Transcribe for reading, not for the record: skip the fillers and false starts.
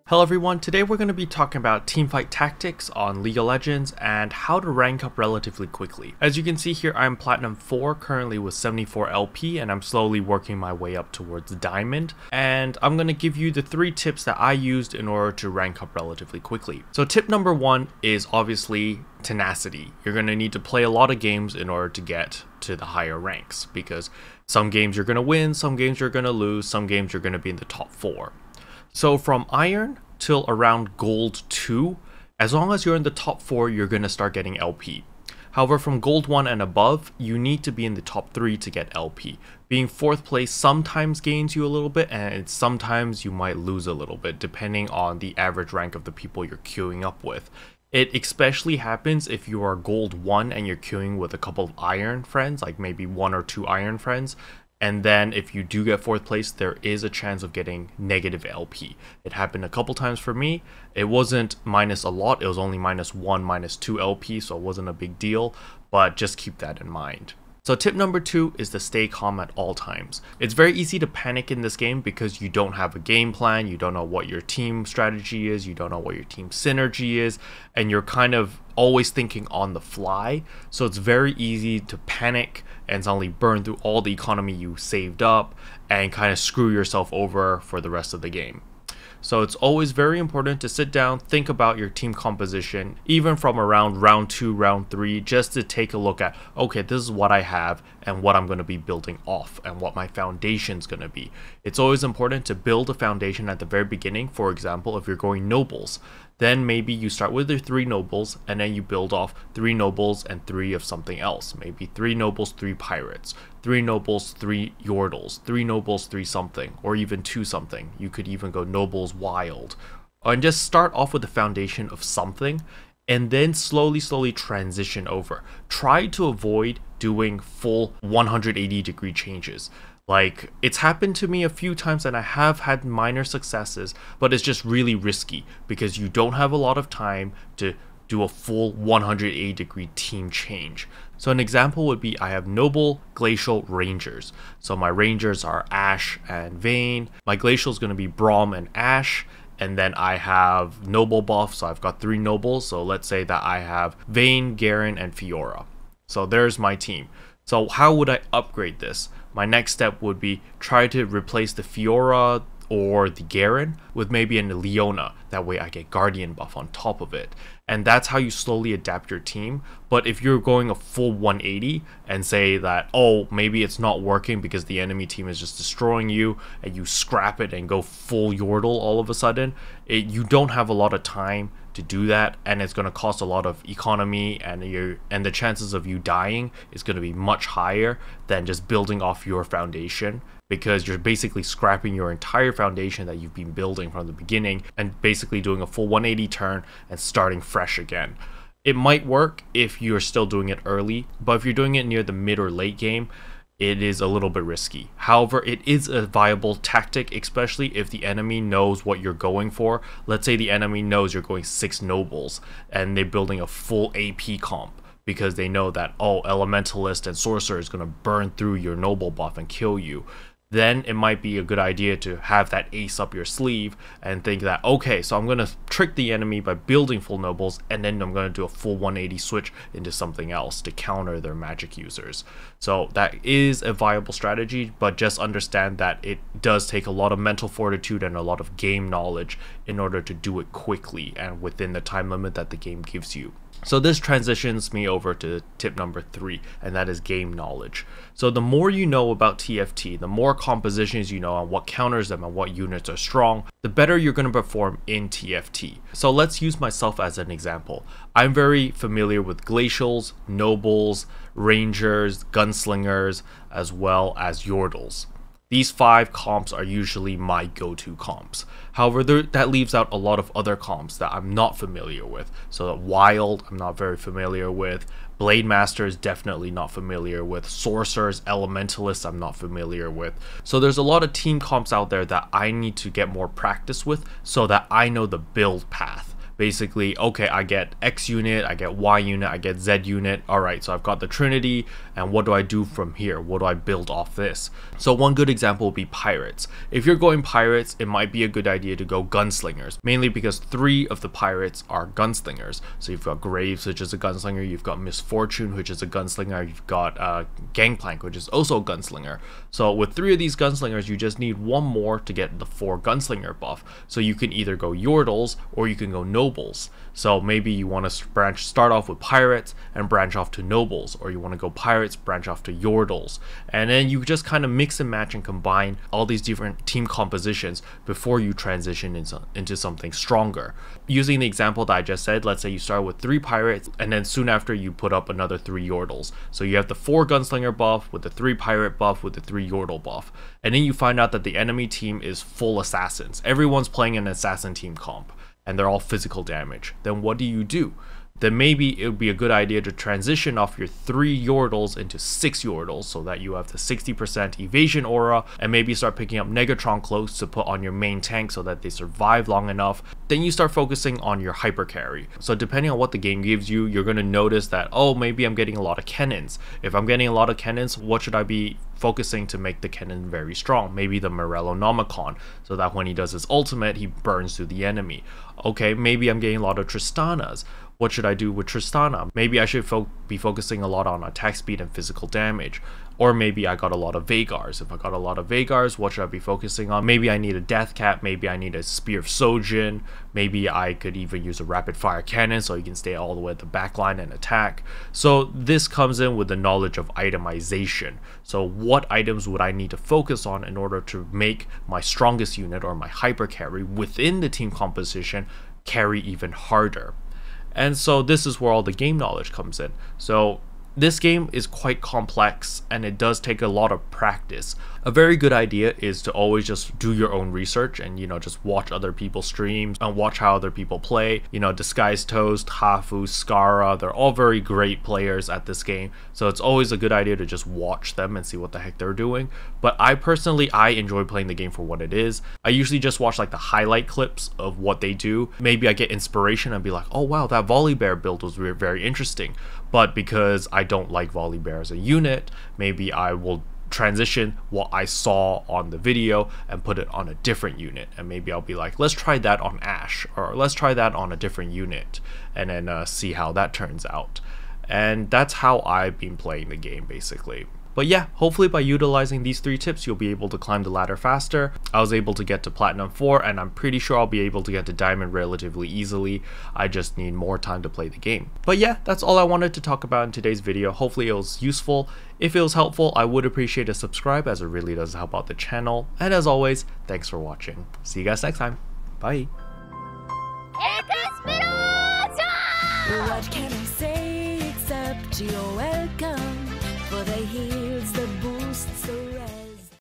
Hello everyone, today we're going to be talking about teamfight tactics on League of Legends and how to rank up relatively quickly. As you can see here, I'm Platinum 4, currently with 74 LP, and I'm slowly working my way up towards Diamond. And I'm going to give you the 3 tips that I used in order to rank up relatively quickly. So tip number 1 is obviously tenacity. You're going to need to play a lot of games in order to get to the higher ranks, because some games you're going to win, some games you're going to lose, some games you're going to be in the top 4. So from Iron till around Gold 2, as long as you're in the top 4, you're going to start getting LP. However, from Gold 1 and above, you need to be in the top 3 to get LP. Being 4th place sometimes gains you a little bit, and sometimes you might lose a little bit, depending on the average rank of the people you're queuing up with. It especially happens if you are Gold 1 and you're queuing with a couple of Iron friends, like maybe 1 or 2 Iron friends. And then if you do get 4th place, there is a chance of getting negative LP. It happened a couple times for me. It wasn't minus a lot, it was only -1, -2 LP, so it wasn't a big deal, but just keep that in mind. So tip number 2 is to stay calm at all times. It's very easy to panic in this game because you don't have a game plan, you don't know what your team strategy is, you don't know what your team synergy is, and you're kind of always thinking on the fly. So it's very easy to panic and suddenly burn through all the economy you saved up and kind of screw yourself over for the rest of the game. So it's always very important to sit down, think about your team composition, even from around round 2, round 3, just to take a look at, okay, this is what I have and what I'm going to be building off and what my foundation is going to be. It's always important to build a foundation at the very beginning. For example, if you're going nobles, then maybe you start with your 3 nobles and then you build off 3 nobles and 3 of something else. Maybe 3 nobles, 3 pirates, 3 nobles, 3 yordles, 3 nobles, 3 something, or even 2 something. You could even go nobles wild. And just start off with the foundation of something and then slowly transition over. Try to avoid doing full 180-degree changes. Like, it's happened to me a few times and I have had minor successes, but it's just really risky because you don't have a lot of time to do a full 180-degree team change. So an example would be I have Noble, Glacial, Rangers. So my Rangers are Ashe and Vayne. My Glacial is going to be Braum and Ashe. And then I have Noble buff, so I've got 3 Nobles. So let's say that I have Vayne, Garen, and Fiora. So there's my team. So how would I upgrade this? My next step would be try to replace the Fiora or the Garen with maybe a Leona. That way I get Guardian buff on top of it. And that's how you slowly adapt your team. But if you're going a full 180 and say that, oh, maybe it's not working because the enemy team is just destroying you, and you scrap it and go full Yordle all of a sudden, you don't have a lot of time to do that, and it's going to cost a lot of economy, and the chances of you dying is going to be much higher than just building off your foundation, because you're basically scrapping your entire foundation that you've been building from the beginning and basically doing a full 180 turn and starting fresh again. It might work if you're still doing it early, but if you're doing it near the mid or late game, it is a little bit risky. However, it is a viable tactic, especially if the enemy knows what you're going for. Let's say the enemy knows you're going 6 nobles and they're building a full AP comp because they know that, oh, Elementalist and Sorcerer is going to burn through your noble buff and kill you. Then it might be a good idea to have that ace up your sleeve and think that, okay, so I'm going to trick the enemy by building full nobles, and then I'm going to do a full 180 switch into something else to counter their magic users. So that is a viable strategy, but just understand that it does take a lot of mental fortitude and a lot of game knowledge in order to do it quickly and within the time limit that the game gives you. So this transitions me over to tip number 3, and that is game knowledge. So the more you know about TFT, the more compositions you know on what counters them and what units are strong, the better you're going to perform in TFT. So let's use myself as an example. I'm very familiar with Glacials, Nobles, Rangers, Gunslingers, as well as Yordles. These 5 comps are usually my go-to comps. However, that leaves out a lot of other comps that I'm not familiar with. So Wild, I'm not very familiar with. Blade Master is definitely not familiar with. Sorcerers, Elementalists, I'm not familiar with. So there's a lot of team comps out there that I need to get more practice with so that I know the build path. basically, okay, I get X unit, I get Y unit, I get Z unit. Alright, so I've got the Trinity, and what do I do from here? What do I build off this? So one good example would be pirates. If you're going pirates, it might be a good idea to go gunslingers, mainly because 3 of the pirates are gunslingers. So you've got Graves, which is a gunslinger, you've got Misfortune, which is a gunslinger, you've got Gangplank, which is also a gunslinger. So with 3 of these gunslingers, you just need 1 more to get the 4 gunslinger buff. So you can either go Yordles or you can go Nobles. So maybe you want to start off with pirates and branch off to Nobles, or you want to go pirates, branch off to Yordles, and then you just kind of mix and match and combine all these different team compositions before you transition into something stronger. Using the example that I just said, let's say you start with 3 pirates and then soon after you put up another 3 Yordles. So you have the 4 gunslinger buff with the 3 pirate buff with the 3 Yordle buff, and then you find out that the enemy team is full assassins. Everyone's playing an assassin team comp and they're all physical damage. Then what do? Then maybe it would be a good idea to transition off your 3 Yordles into 6 Yordles so that you have the 60% evasion aura, and maybe start picking up Negatron cloaks to put on your main tank so that they survive long enough. Then you start focusing on your hyper carry. So depending on what the game gives you, you're going to notice that, oh, maybe I'm getting a lot of cannons. If I'm getting a lot of cannons, what should I be focusing to make the cannon very strong? Maybe the Morellonomicon, so that when he does his ultimate, he burns through the enemy. Okay, maybe I'm getting a lot of Tristanas. What should I do with Tristana? Maybe I should be focusing a lot on attack speed and physical damage. Or maybe I got a lot of Vagars. If I got a lot of Vagars, what should I be focusing on? Maybe I need a Death Cap, maybe I need a Spear of Sojin, maybe I could even use a rapid fire cannon so you can stay all the way at the back line and attack. So this comes in with the knowledge of itemization. So what items would I need to focus on in order to make my strongest unit or my hyper carry within the team composition carry even harder? And so this is where all the game knowledge comes in. So this game is quite complex and it does take a lot of practice. A very good idea is to always just do your own research and, just watch other people's streams and watch how other people play. Disguised Toast, Hafu, Skara, they're all very great players at this game. So it's always a good idea to just watch them and see what the heck they're doing. But I enjoy playing the game for what it is. I usually just watch like the highlight clips of what they do. Maybe I get inspiration and be like, oh wow, that Volibear build was very interesting. But because I don't like Volibear as a unit, maybe I will transition what I saw on the video and put it on a different unit, and maybe I'll be like, let's try that on Ash, or let's try that on a different unit, and then see how that turns out. And that's how I've been playing the game basically. But yeah, hopefully by utilizing these 3 tips, you'll be able to climb the ladder faster. I was able to get to Platinum 4, and I'm pretty sure I'll be able to get to Diamond relatively easily. I just need more time to play the game. But yeah, that's all I wanted to talk about in today's video. Hopefully it was useful. If it was helpful, I would appreciate a subscribe, as it really does help out the channel. And as always, thanks for watching. See you guys next time. Bye. What can I say except you're welcome? For the heals, the boosts, the rest.